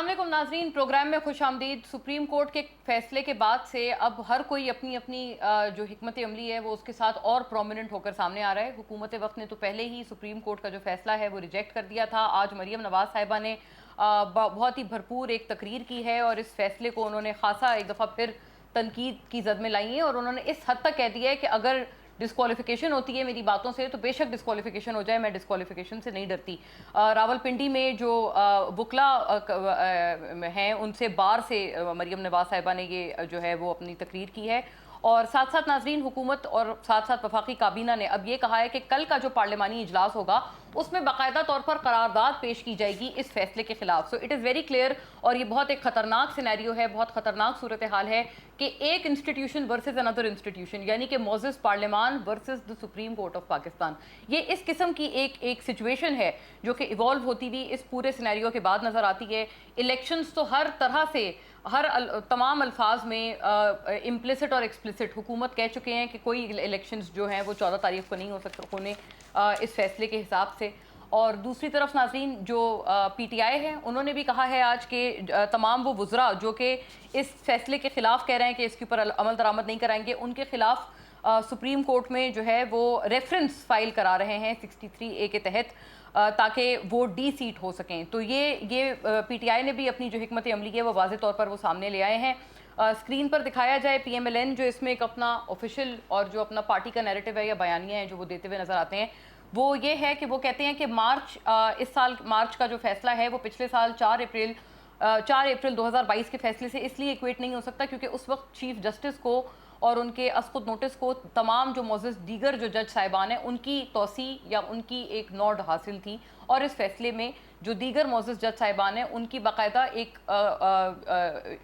अस्सलाम वालेकुम नाज़रीन, प्रोग्राम में खुशामदीद। सुप्रीम कोर्ट के फैसले के बाद से अब हर कोई अपनी अपनी जो हिकमत अमली है वो उसके साथ और प्रोमिनेंट होकर सामने आ रहा है। हुकूमत वक्त ने तो पहले ही सुप्रीम कोर्ट का जो फैसला है वो रिजेक्ट कर दिया था। आज मरियम नवाज साहिबा ने बहुत ही भरपूर एक तकरीर की है और इस फैसले को उन्होंने खासा एक दफ़ा फिर तनकीद की जद में लाई है और उन्होंने इस हद तक कह दिया है कि अगर डिस्क्वालिफिकेशन होती है मेरी बातों से तो बेशक डिस्क्वालिफिकेशन हो जाए, मैं डिस्क्वालिफिकेशन से नहीं डरती। रावलपिंडी में जो वकला हैं उनसे बार से मरियम नवाज साहिबा ने ये जो है वो अपनी तकरीर की है। और साथ साथ नाजरीन, हुकूमत और साथ साथ वफाकी काबीना ने अब ये कहा है कि कल का जो पार्लिमानी इजलास होगा उसमें बाकायदा तौर पर करारदाद पेश की जाएगी इस फैसले के खिलाफ। So it is very clear और ये बहुत एक ख़तरनाक सिनेरियो है, बहुत ख़तरनाक सूरत हाल है कि एक इंस्टीट्यूशन वर्सेस अनदर इंस्टीट्यूशन, यानी कि मोअज़्ज़ज़ पार्लियामान versus the supreme court of Pakistan, ये इस किस्म की एक सिचुएशन है जो कि इवॉल्व होती हुई इस पूरे सिनेरियो के बाद नज़र आती है। इलेक्शंस तो हर तरह से तमाम अल्फाज में इम्प्लिसिट और एक्सप्लिसिट हुकूमत कह चुके हैं कि कोई इलेक्शंस जो हैं वो 14 तारीख को नहीं हो सकते होने इस फैसले के हिसाब से। और दूसरी तरफ नाज़रीन, जो PTI है उन्होंने भी कहा है आज के तमाम वो वुज़रा जो कि इस फैसले के ख़िलाफ़ कह रहे हैं कि इसके ऊपर अमल दरामद नहीं कराएंगे, उनके ख़िलाफ़ सुप्रीम कोर्ट में जो है वो रेफरेंस फाइल करा रहे हैं 63A के तहत, ताकि वो सीट हो सकें। तो ये PTI ने भी अपनी जो हिकमत अमली है वो वाज़ेह तौर पर वो सामने ले आए हैं। स्क्रीन पर दिखाया जाए PMLN जो इसमें एक अपना ऑफिशियल और जो अपना पार्टी का नैरेटिव है या बयानिया है जो वो देते हुए नज़र आते हैं, वो ये है कि वो कहते हैं कि इस साल मार्च का जो फैसला है वो पिछले साल 4 अप्रैल 2022 के फैसले से इसलिए इक्वेट नहीं हो सकता क्योंकि उस वक्त चीफ जस्टिस को और उनके असखुद नोटिस को तमाम जो मोअज़्ज़ज़ दीगर जो जज साहिबान हैं उनकी तौसी या उनकी एक नोट हासिल थी और इस फैसले में जो दीगर मोअज़्ज़ज़ जज साहिबान हैं उनकी बाकायदा एक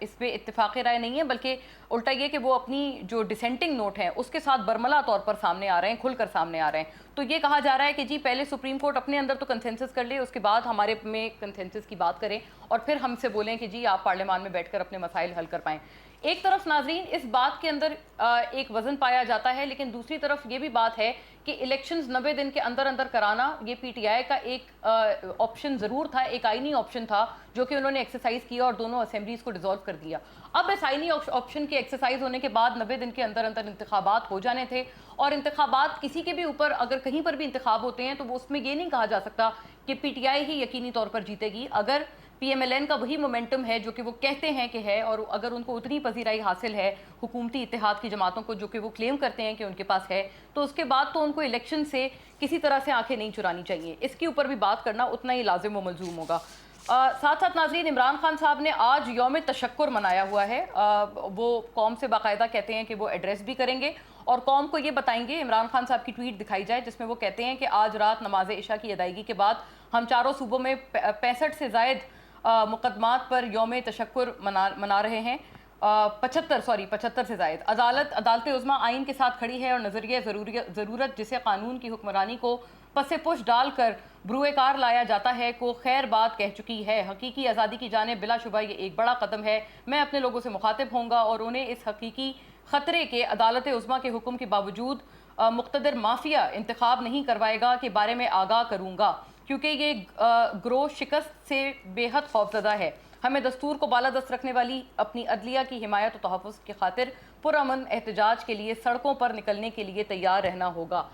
इस पर इत्तेफाक़ी राय नहीं है, बल्कि उल्टा ये कि वो अपनी जो डिसेंटिंग नोट है उसके साथ बरमला तौर पर सामने आ रहे हैं, खुलकर सामने आ रहे हैं। तो ये कहा जा रहा है कि जी पहले सुप्रीम कोर्ट अपने अंदर तो कंसेंसस कर ले, उसके बाद हमारे में कंसेंसस की बात करें और फिर हमसे बोलें कि जी आप पार्लियामान में बैठकर अपने मसाइल हल कर पाएँ। एक तरफ नाजरीन इस बात के अंदर एक वजन पाया जाता है, लेकिन दूसरी तरफ ये भी बात है कि इलेक्शंस 90 दिन के अंदर अंदर कराना ये PTI का एक ऑप्शन ज़रूर था, एक आईनी ऑप्शन था जो कि उन्होंने एक्सरसाइज किया और दोनों असेंबलीज को डिसॉल्व कर दिया। अब इस आईनी ऑप्शन के एक्सरसाइज होने के बाद 90 दिन के अंदर अंदर इंतखाबात हो जाने थे और इंतखाबात किसी के भी ऊपर अगर कहीं पर भी इंतखाब होते हैं तो वो उसमें ये नहीं कहा जा सकता कि PTI ही यकीनी तौर पर जीतेगी। अगर PMLN का वही मोमेंटम है जो कि वो कहते हैं कि है और अगर उनको उतनी पजीराई हासिल है हुकूमती इत्तेहाद की जमातों को जो कि वो क्लेम करते हैं कि उनके पास है, तो उसके बाद तो उनको इलेक्शन से किसी तरह से आंखें नहीं चुरानी चाहिए। इसके ऊपर भी बात करना उतना ही लाजिम व मलजूम होगा। साथ साथ नाजरीन, इमरान खान साहब ने आज यौम तशक्कुर मनाया हुआ है। वो कौम से बाकायदा कहते हैं कि वो एड्रेस भी करेंगे और कौम को ये बताएंगे। इमरान खान साहब की ट्वीट दिखाई जाए जिसमें वो कहते हैं कि आज रात नमाज इशा की अदायगी के बाद हम चारों सूबों में 65 से ज़ायद मुकदमात पर यौम तशक्कुर मना रहे हैं। 75 से ज़ायद। अदालत उज़्मा आइन के साथ खड़ी है और नज़रिया ज़रूरत जिसे कानून की हुक्मरानी को पसे पुश डालकर ब्रुएकार लाया जाता है को खैर बात कह चुकी है। हकीकी आज़ादी की जानिब बिलाशुबा ये एक बड़ा कदम है। मैं अपने लोगों से मुखातिब होऊंगा और उन्हें इस हकीकी ख़तरे के अदालत उज़्मा के हुक्म के बावजूद मुक़्तदर माफिया इंतखाब नहीं करवाएगा के बारे में आगाह करूँगा, क्योंकि ये ग्रोह शिकस्त से बेहद खौफज़दा है। हमें दस्तूर को बालादस्त रखने वाली अपनी अदलिया की हिमायत और तहफ़्फ़ुज़ की खातिर पुरअमन एहतजाज के लिए सड़कों पर निकलने के लिए तैयार रहना होगा।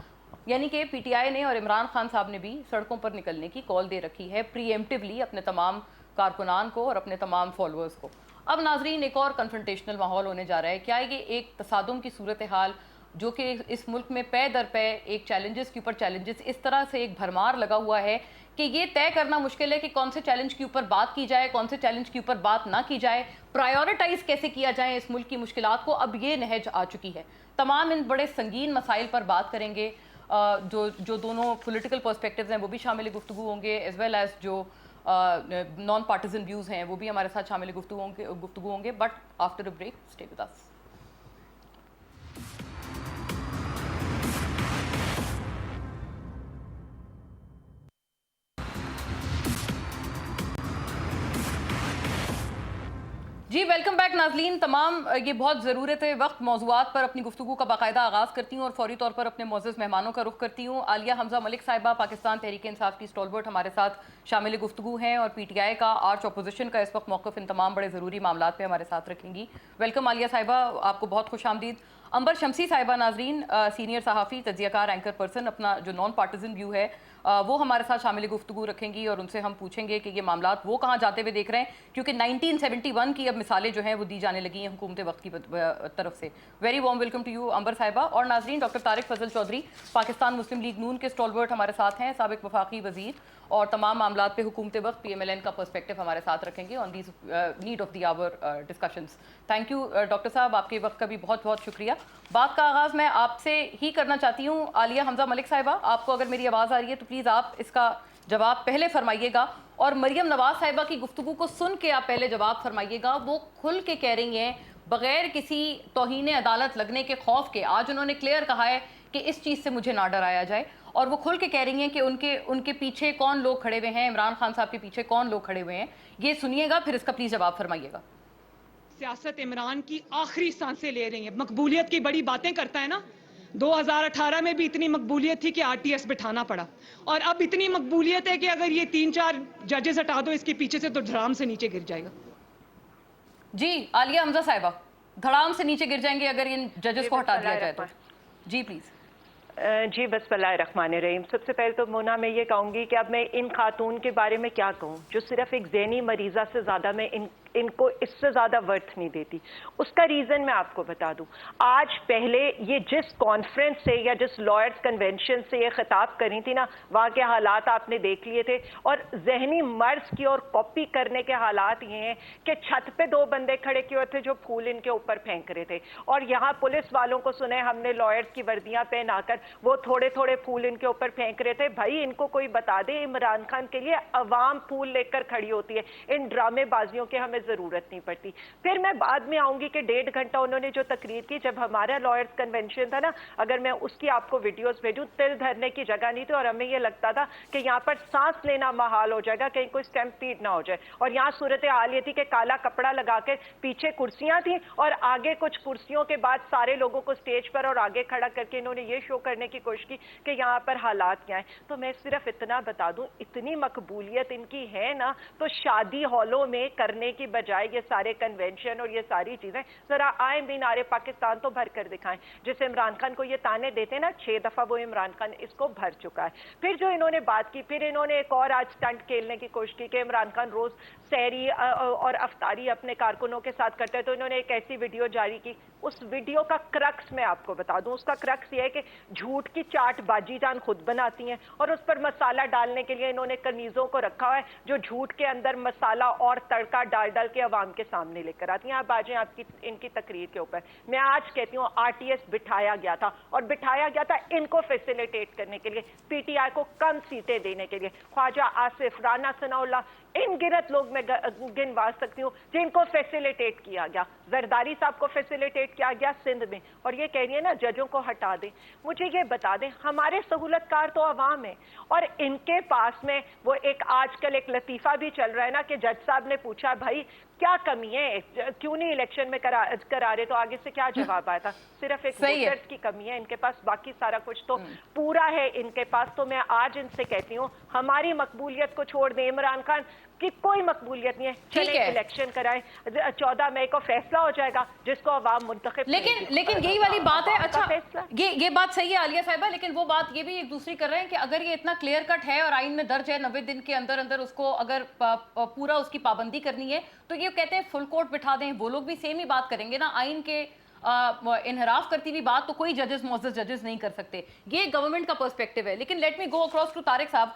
यानी कि PTI ने और इमरान खान साहब ने भी सड़कों पर निकलने की कॉल दे रखी है प्रीएम्प्टिवली अपने तमाम कारकुनान को और अपने तमाम फॉलोअर्स को। अब नाजरीन, एक और कन्फ्रंटेशनल माहौल होने जा रहा है। क्या ये एक तसादुम की सूरत हाल जो कि इस मुल्क में पे दर पे एक चैलेंजेस के ऊपर चैलेंजेस इस तरह से एक भरमार लगा हुआ है कि ये तय करना मुश्किल है कि कौन से चैलेंज के ऊपर बात की जाए, कौन से चैलेंज के ऊपर बात ना की जाए, प्रायोरिटाइज कैसे किया जाए इस मुल्क की मुश्किलात को। अब ये नहज आ चुकी है। तमाम इन बड़े संगीन मसाइल पर बात करेंगे। जो दोनों पॉलिटिकल पर्सपेक्टिव्स हैं वो भी शामिल गुफ्तगू होंगे, एज वेल एज जो नॉन पार्टिजन व्यूज़ हैं वो भी हमारे साथ शामिल गुफ्तगू होंगे। But after a break, stay with us. जी वेलकम बैक नाज़रीन तमाम। ये बहुत ज़रूरत है वक्त मौज़ूआत पर अपनी गुफ्तगू का बाकायदा आगाज़ करती हूँ और फौरी तौर पर अपने मोअज़्ज़ज़ मेहमानों का रुख करती हूँ। आलिया हमज़ा मलिक साहिबा पाकिस्तान तहरीक इंसाफ की स्टॉलवर्ट हमारे साथ शामिल गुफ्तगू हैं और PTI का आर्च अपोजिशन का इस वक्त मौक़िफ़ इन तमाम बड़े ज़रूरी मामलात पर हमारे साथ रखेंगी। वेलकम आलिया साहिबा, आपको बहुत खुशामदीद। अंबर शमसी साहिबा नाज़रीन सीनियर सहाफ़ी तज्ज़ियाकार एंकर पर्सन, अपना जो नॉन पार्टिजन व्यू है वो हमारे साथ शामिल गुफ्तगू रखेंगी और उनसे हम पूछेंगे कि ये मामलात वो कहाँ जाते हुए देख रहे हैं, क्योंकि 1971 की अब मिसालें जो हैं वो दी जाने लगी हैं हुकूमत वक्त की तरफ से। Very warm welcome to you Amber साहिबा। और नाज़रीन डॉक्टर तारिक फजल चौधरी पाकिस्तान मुस्लिम लीग नून के स्टॉलवर्ट हमारे साथ हैं, साबिक वफाकी वज़ीर, और तमाम मामलात पे हुकूमत वक्त PMLN का पर्सपेक्टिव हमारे साथ रखेंगे on these need of the hour discussions. Thank you doctor साहब, आपके वक्त का भी बहुत बहुत शुक्रिया। बात का आगाज़ मैं आपसे ही करना चाहती हूँ। आलिया हमज़ा मलिक साहिबा, आपको अगर मेरी आवाज़ आ रही है तो प्लीज़ आप इसका जवाब पहले फरमाइएगा, और मरियम नवाज साहिबा की गुफ्तगू को सुन के आप पहले जवाब फरमाइएगा। वो खुल के कह रही हैं बग़ैर किसी तौहीन अदालत लगने के खौफ के, आज उन्होंने क्लियर कहा है कि इस चीज़ से मुझे ना डराया जाए, और वो खुल के कह रही हैं कि उनके पीछे कौन लोग खड़े हुए हैं, इमरान खान साहब के पीछे कौन लोग खड़े हुए हैं। ये सुनिएगा, फिर इसका प्लीज़ जवाब फरमाइएगा। सियासत इमरान की आखिरी सांसें ले रही है। मकबूलियत की बड़ी बातें करता है ना, 2018 में भी इतनी मकबूलियत थी कि RTS बिठाना पड़ा, और अब इतनी मकबूलियत है कि अगर ये 3-4 जजेस हटा दो इसके पीछे से तो धड़ाम से नीचे गिर जाएगा। जी आलिया हमज़ा साहिबा, धड़ाम से नीचे गिर जाएंगे अगर इन जजेस को हटा दिया जाए तो? जी प्लीज़। जी बिस्मिल्लाहिर्रहमानिर्रहीम। सबसे पहले तो मोना मैं ये कहूँगी कि अब मैं इन खातून के बारे में क्या कहूँ जो सिर्फ एक ज़हनी मरीज़ा से ज़्यादा मैं इनको इससे ज़्यादा वर्थ नहीं देती। उसका रीज़न मैं आपको बता दूँ। आज पहले ये जिस कॉन्फ्रेंस से या जिस लॉयर्स कन्वेंशन से ये खिताब करी थी ना, वहाँ के हालात आपने देख लिए थे, और जहनी मर्ज की और कॉपी करने के हालात ये हैं कि छत पे 2 बंदे खड़े किए हुए थे जो फूल इनके ऊपर फेंक रहे थे, और यहाँ पुलिस वालों को सुने हमने लॉयर्स की वर्दियाँ पहनाकर वो थोड़े थोड़े फूल इनके ऊपर फेंक रहे थे। भाई इनको कोई बता दे, इमरान खान के लिए अवाम फूल लेकर खड़ी होती है, इन ड्रामेबाजियों के हमें जरूरत नहीं पड़ती। फिर मैं बाद में आऊंगी कि 1.5 घंटा उन्होंने जो तकरीर की जब हमारा लॉयर्स कन्वेंशन था ना, अगर मैं उसकी आपको वीडियोस भेजूं, तिल धरने की जगह नहीं थी, और हमें ये लगता था कि यहाँ पर सांस लेना महाल हो जाएगा, कहीं कोई स्टैम्पीड ना हो जाए। और यहाँ सूरत हाल ये थी कि काला कपड़ा लगा के पीछे कुर्सियां थी और आगे कुछ कुर्सियों के बाद सारे लोगों को स्टेज पर और आगे खड़ा करके इन्होंने ये शो करने की कोशिश की कि यहाँ पर हालात क्या है। तो मैं सिर्फ इतना बता दूं, इतनी मकबूलियत इनकी है ना, तो शादी हॉलों में करने की बजाय ये सारे कन्वेंशन और ये सारी चीजें जरा आए मीनारे पाकिस्तान तो भर कर दिखाएं। जैसे इमरान खान को ये ताने देते ना 6 दफा, वो इमरान खान इसको भर चुका है। फिर जो इन्होंने बात की, फिर इन्होंने एक और आज स्टंट खेलने की कोशिश की कि इमरान खान रोज सहरी और अफ्तारी अपने कारकुनों के साथ करते हैं, तो इन्होंने एक ऐसी वीडियो जारी की। उस वीडियो का क्रक्स मैं आपको बता दूं, उसका क्रक्स ये है कि झूठ की चाट बाजी जान खुद बनाती हैं, और उस पर मसाला डालने के लिए इन्होंने कनीजों को रखा हुआ है जो झूठ के अंदर मसाला और तड़का डाल डाल के अवाम के सामने लेकर आती हैं। आप आ जाएं आपकी इनकी तकरीर के ऊपर। मैं आज कहती हूँ RTS बिठाया गया था, और बिठाया गया था इनको फैसिलिटेट करने के लिए, PTI को कम सीटें देने के लिए। ख्वाजा आसिफ, राना सनाउल्लाह, इन गिरत लोग मैं गिनवा सकती हूँ जिनको फैसिलिटेट किया गया। जरदारी साहब को फैसिलिटेट किया गया सिंध में, और ये कह रही है ना जजों को हटा दें। मुझे ये बता दें, हमारे सहूलतकार तो अवाम है, और इनके पास में वो एक आजकल एक लतीफा भी चल रहा है ना कि जज साहब ने पूछा भाई क्या कमी है, क्यों नहीं इलेक्शन में करा रहे, तो आगे से क्या जवाब आया था, सिर्फ एक वोटर्स की कमी है इनके पास, बाकी सारा कुछ तो पूरा है इनके पास। तो मैं आज इनसे कहती हूँ हमारी मकबूलियत को छोड़ दें, इमरान खान की कोई मकबूलियत नहीं है, चले इलेक्शन कराएं, 14 मई को फैसला हो जाएगा जिसको अवाम मुंतखब। लेकिन यही वाली बात है। अच्छा ये बात सही है आलिया साहिबा, लेकिन वो बात ये भी एक दूसरी कर रहे हैं कि अगर ये इतना क्लियर कट है और आइन में दर्ज है 90 दिन के अंदर अंदर उसको अगर पूरा उसकी पाबंदी करनी है, तो ये कहते हैं फुल कोर्ट बिठा दें। वो लोग भी सेम ही बात करेंगे ना, आइन के इनहराफ करती हुई बात तो कोई जजेस मुअज़्ज़ज़ जजेस नहीं कर सकते। ये गवर्नमेंट का पर्सपेक्टिव है। लेकिन let me go across to Tariq साहब।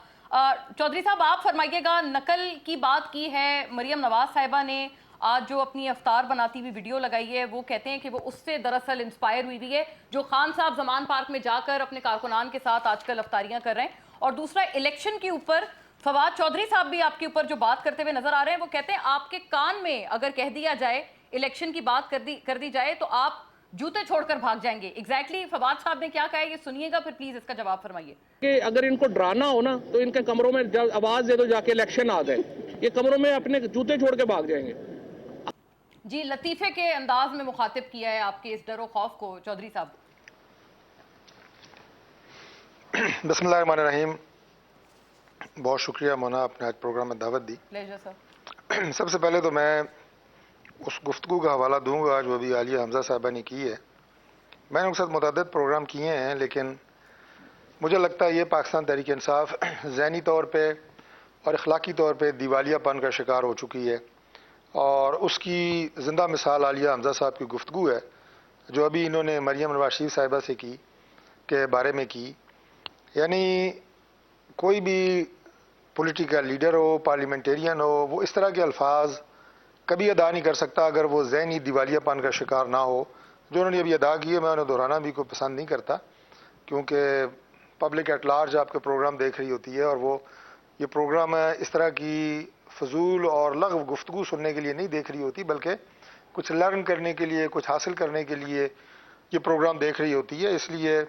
चौधरी साहब आप फरमाइएगा, नकल की बात की है मरियम नवाज साहिबा ने, आज जो अपनी अफ्तार बनाती हुई वीडियो लगाई है, वो कहते हैं कि वो उससे दरअसल इंस्पायर हुई हुई है जो खान साहब जमान पार्क में जाकर अपने कारकुनान के साथ आजकल अफ्तारियां कर रहे हैं। और दूसरा, इलेक्शन के ऊपर फवाद चौधरी साहब भी आपके ऊपर जो बात करते हुए नजर आ रहे हैं, वो कहते हैं आपके कान में अगर कह दिया जाए, इलेक्शन की बात कर दी जाए तो आप जूते छोड़कर भाग जाएंगे। एग्जैक्टली फवाद साहब ने क्या कहा है ये सुनिएगा, फिर प्लीज इसका जवाब फरमाइए। कि अगर इनको डराना हो ना तो इनके कमरों में आवाज दे दो जाके इलेक्शन आ जाए, ये कमरों में अपने जूते छोड़ के भाग जाएंगे। جی لطیفے کے انداز میں مخاطب کیا ہے آپ کے اس ڈر و خوف کو چودھری صاحب. بسم اللہ الرحمن الرحیم. بہت شکریہ مونا آپ نے آج پروگرام میں دعوت دی. پلیزر سر. سب سے پہلے تو میں اس گفتگو کا حوالہ دوں گا جو ابھی عالیہ حمزہ صاحبہ نے کی ہے. میں نے ان کے ساتھ متعدد پروگرام کیے ہیں لیکن مجھے لگتا ہے یہ پاکستان تحریک انصاف ذہنی طور پہ اور اخلاقی طور پہ دیوالیہ پن کا شکار ہو چکی ہے اور اس کی زندہ مثال عالیہ حمزہ صاحب کی گفتگو ہے جو ابھی انہوں نے مریم نواز شریف صاحبہ سے کی کے بارے میں کی. یعنی کوئی بھی پولیٹیکل لیڈر ہو پارلیمنٹیرین ہو وہ اس طرح کے الفاظ کبھی ادا نہیں کر سکتا اگر وہ ذہنی دیوالیہ پن کا شکار نہ ہو. جو انہوں نے ابھی ادا کیے میں انہیں دہرانا بھی کوئی پسند نہیں کرتا کیونکہ پبلک ایٹ لارج آپ کے پروگرام دیکھ رہی ہوتی ہے اور وہ یہ پروگرام اس طرح کی فضول اور لغو گفتگو سننے کے لیے نہیں دیکھ رہی ہوتی بلکہ کچھ لرن کرنے کے لیے کچھ حاصل کرنے کے لیے یہ پروگرام دیکھ رہی ہوتی ہے. اس لیے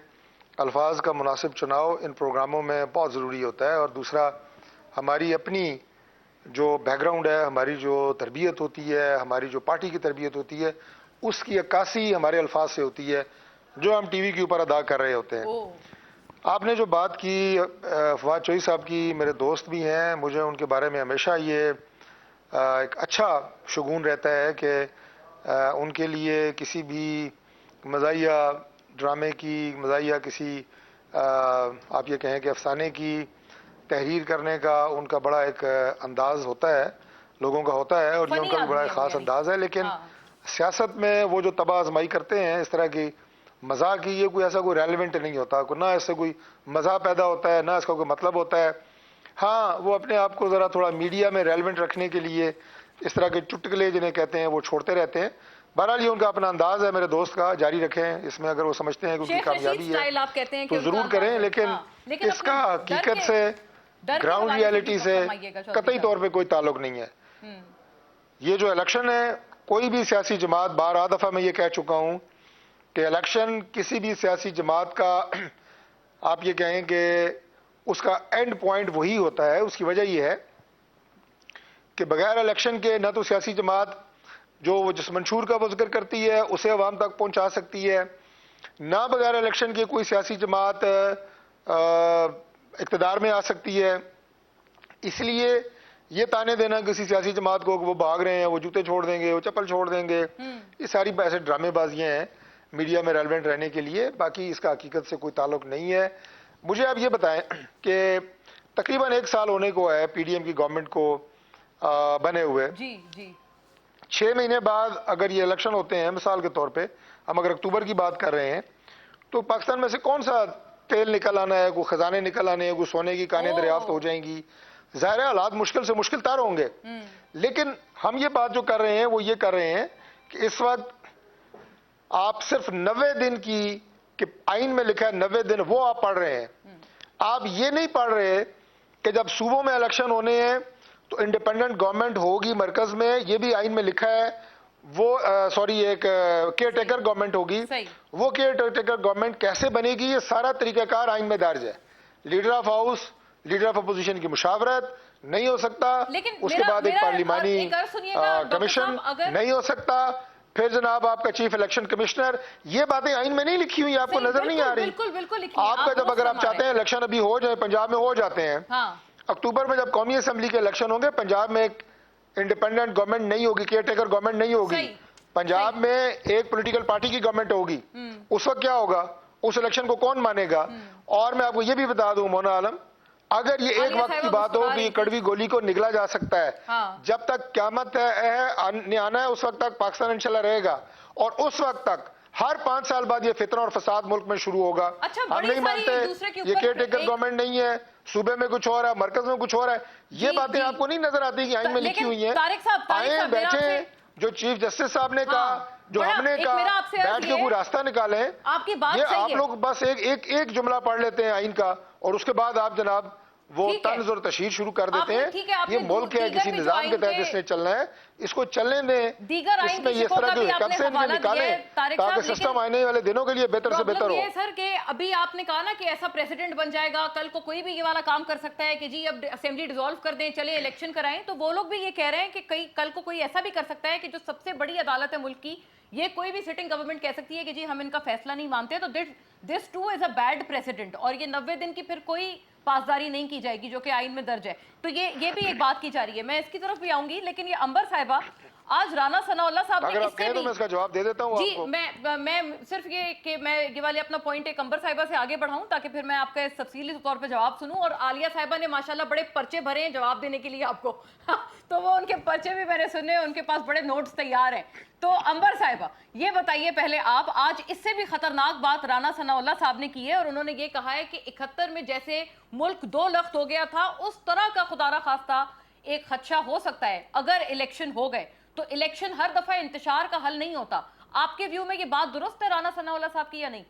الفاظ کا مناسب چناؤ ان پروگراموں میں بہت ضروری ہوتا ہے. اور دوسرا ہماری اپنی جو بیک گراؤنڈ ہے ہماری جو تربیت ہوتی ہے ہماری جو پارٹی کی تربیت ہوتی ہے اس کی عکاسی ہمارے الفاظ سے ہوتی ہے جو ہم ٹی وی کے اوپر ادا کر رہے ہوتے ہیں. آپ نے جو بات کی فواد چوہدری صاحب کی میرے دوست بھی ہیں مجھے ان کے بارے میں ہمیشہ یہ ایک اچھا شگون رہتا ہے کہ ان کے لیے کسی بھی مزاحیہ ڈرامے کی مزاحیہ کسی آپ یہ کہیں کہ افسانے کی تحریر کرنے کا ان کا بڑا ایک انداز ہوتا ہے لوگوں کا ہوتا ہے اور یہ ان کا بھی بڑا ایک خاص انداز ہے. لیکن سیاست میں وہ جو تباہ آزمائی کرتے ہیں اس طرح کی مزاح کی یہ کوئی ایسا کوئی ریلیونٹ نہیں ہوتا نہ اس سے کوئی مزاح پیدا ہوتا ہے نہ اس کا کوئی مطلب ہوتا ہے. ہاں وہ اپنے آپ کو ذرا تھوڑا میڈیا میں ریلیونٹ رکھنے کے لیے اس طرح کے چٹکلے جنہیں کہتے ہیں وہ چھوڑتے رہتے ہیں. بہرحال یہ ان کا اپنا انداز ہے میرے دوست کا جاری رکھیں اس میں اگر وہ سمجھتے ہیں کہ ان کی کامیابی ہے تو ضرور کریں لیکن اس کا حقیقت سے گراؤنڈ ریالٹی سے قطعی طور پہ کوئی تعلق نہیں ہے. یہ جو الیکشن ہے کوئی بھی سیاسی جماعت بارہ دفعہ میں یہ کہہ چکا ہوں کہ الیکشن کسی بھی سیاسی جماعت کا آپ یہ کہیں کہ اس کا اینڈ پوائنٹ وہی ہوتا ہے. اس کی وجہ یہ ہے کہ بغیر الیکشن کے نہ تو سیاسی جماعت جو جس منشور کا وہ ذکر کرتی ہے اسے عوام تک پہنچا سکتی ہے نہ بغیر الیکشن کے کوئی سیاسی جماعت اقتدار میں آ سکتی ہے. اس لیے یہ تانے دینا کسی سیاسی جماعت کو کہ وہ بھاگ رہے ہیں وہ جوتے چھوڑ دیں گے وہ چپل چھوڑ دیں گے یہ ساری ایسے ڈرامے بازیاں ہیں میڈیا میں ریلیونٹ رہنے کے لیے. باقی اس کا حقیقت سے کوئی تعلق نہیں ہے. مجھے آپ یہ بتائیں کہ تقریباً 1 سال ہونے کو ہے پی ڈی ایم کی گورنمنٹ کو بنے ہوئے. 6 مہینے بعد اگر یہ الیکشن ہوتے ہیں مثال کے طور پہ ہم اگر اکتوبر کی بات کر رہے ہیں تو پاکستان میں سے کون سا تیل نکل آنا ہے کوئی خزانے نکل آنے ہیں کوئی سونے کی کانیں دریافت ہو جائیں گی. ظاہر حالات مشکل سے مشکل تر ہوں گے لیکن ہم یہ بات جو کر رہے ہیں وہ یہ کر رہے ہیں کہ اس وقت آپ صرف 90 دن کی کہ آئین میں لکھا ہے 90 دن وہ آپ پڑھ رہے ہیں. آپ یہ نہیں پڑھ رہے کہ جب صوبوں میں الیکشن ہونے ہیں تو انڈیپینڈنٹ گورنمنٹ ہوگی مرکز میں یہ بھی آئین میں لکھا ہے وہ ایک کیئر ٹیکر گورنمنٹ ہوگی. وہ کیئر ٹیکر گورنمنٹ کیسے بنے گی یہ سارا طریقہ کار آئین میں درج ہے. Leader of house leader of opposition کی مشاورت نہیں ہو سکتا اس کے بعد ایک پارلیمانی کمیشن نہیں ہو سکتا پھر جناب آپ کا چیف الیکشن کمشنر. یہ باتیں آئین میں نہیں لکھی ہوئی آپ کو نظر نہیں آ رہی. آپ کا جب اگر آپ چاہتے ہیں الیکشن ابھی ہو جائے پنجاب میں ہو جاتے ہیں اکتوبر میں جب قومی اسمبلی کے الیکشن ہوں گے پنجاب میں ایک انڈیپینڈنٹ گورنمنٹ نہیں ہوگی کیئر ٹیکر گورنمنٹ نہیں ہوگی پنجاب میں ایک پولیٹیکل پارٹی کی گورنمنٹ ہوگی. اس وقت کیا ہوگا اس الیکشن کو کون مانے گا. اور میں آپ کو یہ بھی بتا دوں مونا عالم اگر یہ ایک وقت کی بات ہو کہ یہ کڑوی گولی کو نگلا جا سکتا ہے جب تک قیامت آنا ہے اس وقت تک پاکستان انشاءاللہ رہے گا اور اس وقت تک ہر 5 سال بعد یہ فتنہ اور فساد ملک میں شروع ہوگا. ہم نہیں مانتے یہ کیئر ٹیکر گورنمنٹ نہیں ہے صوبے میں کچھ ہو رہا ہے مرکز میں کچھ ہو رہا ہے یہ باتیں آپ کو نہیں نظر آتی کہ آئین میں لکھی ہوئی ہیں. آئیں بیٹھے جو چیف جسٹس صاحب نے کہا جو ہم نے کہا بیٹھ کے کوئی راستہ نکالیں. یہ آپ لوگ بس ایک جملہ پڑھ لیتے ہیں آئین کا اور اس کے بعد آپ جناب وہ ٹھیک ہے۔ طنز اور تشہیر شروع کر دیتے آپ نے- ٹھیک ہے، آپ ہیں. یہ نے ملک ہے, دیگر کسی میں جو نظام کے آئین تحت کے- اس نے چلنا ہے, اس کو چلنے دیں. دیگر اس آئین میں کی یہ شقوں طرح کا جو بھی آپ حکم نے سے حوالہ دیا نکالیں ہے طارق صاحب، تاکہ سسٹم لیکن آنے والے دنوں کے لیے بہتر سے بہتر پرابلم ہو. یہ ہے سر کہ ابھی آپ نے کہا نا کہ ایسا پریسیڈنٹ بن جائے گا, کل کو کوئی بھی یہ والا کام کر سکتا ہے کہ جی اب اسمبلی ڈیزالو کر دیں, چلیں الیکشن کرائیں. تو وہ لوگ بھی یہ کہہ رہے ہیں کہ کل کو کوئی ایسا بھی کر سکتا ہے کہ جو سب سے بڑی عدالت ہے ملک کی, یہ کوئی بھی سٹنگ گورنمنٹ کہہ سکتی ہے کہ جی ہم ان کا فیصلہ نہیں مانتے. تو this too is a bad president, اور یہ 90 دن کی پھر کوئی پاسداری نہیں کی جائے گی جو کہ آئین میں درج ہے. تو یہ بھی ایک بات کی جا رہی ہے, میں اس کی طرف بھی آؤں گی. لیکن یہ عنبر صاحبہ, آج رانا ثناء اللہ صاحب نے اگر اس آپ سے کہیں تو بھی میں اس کا جواب دے دیتا ہوں جی آپ کو. میں صرف یہ کہ میں یہ والے اپنا پوائنٹ ایک عنبر صاحبہ سے آگے بڑھاؤں تاکہ پھر میں آپ کا تفصیلی طور پہ جواب سنوں. اور عالیہ صاحبہ نے ماشاءاللہ بڑے پرچے بھرے ہیں جواب دینے کے لیے آپ کو, تو وہ ان کے پرچے بھی میں نے سنے, ان کے پاس بڑے نوٹس تیار ہیں. تو عنبر صاحبہ یہ بتائیے پہلے آپ, آج اس سے بھی خطرناک بات رانا ثناء اللہ صاحب نے کی ہے, اور انہوں نے یہ کہا ہے کہ 71 میں جیسے ملک 2 لخت ہو گیا تھا, اس طرح کا خدا نہ خواستہ ایک خدشہ ہو سکتا ہے اگر الیکشن ہو گئے. تو الیکشن ہر دفعہ انتشار کا حل نہیں ہوتا. آپ کے ویو میں یہ بات درست ہے رانا ثناء اللہ صاحب کی یا نہیں؟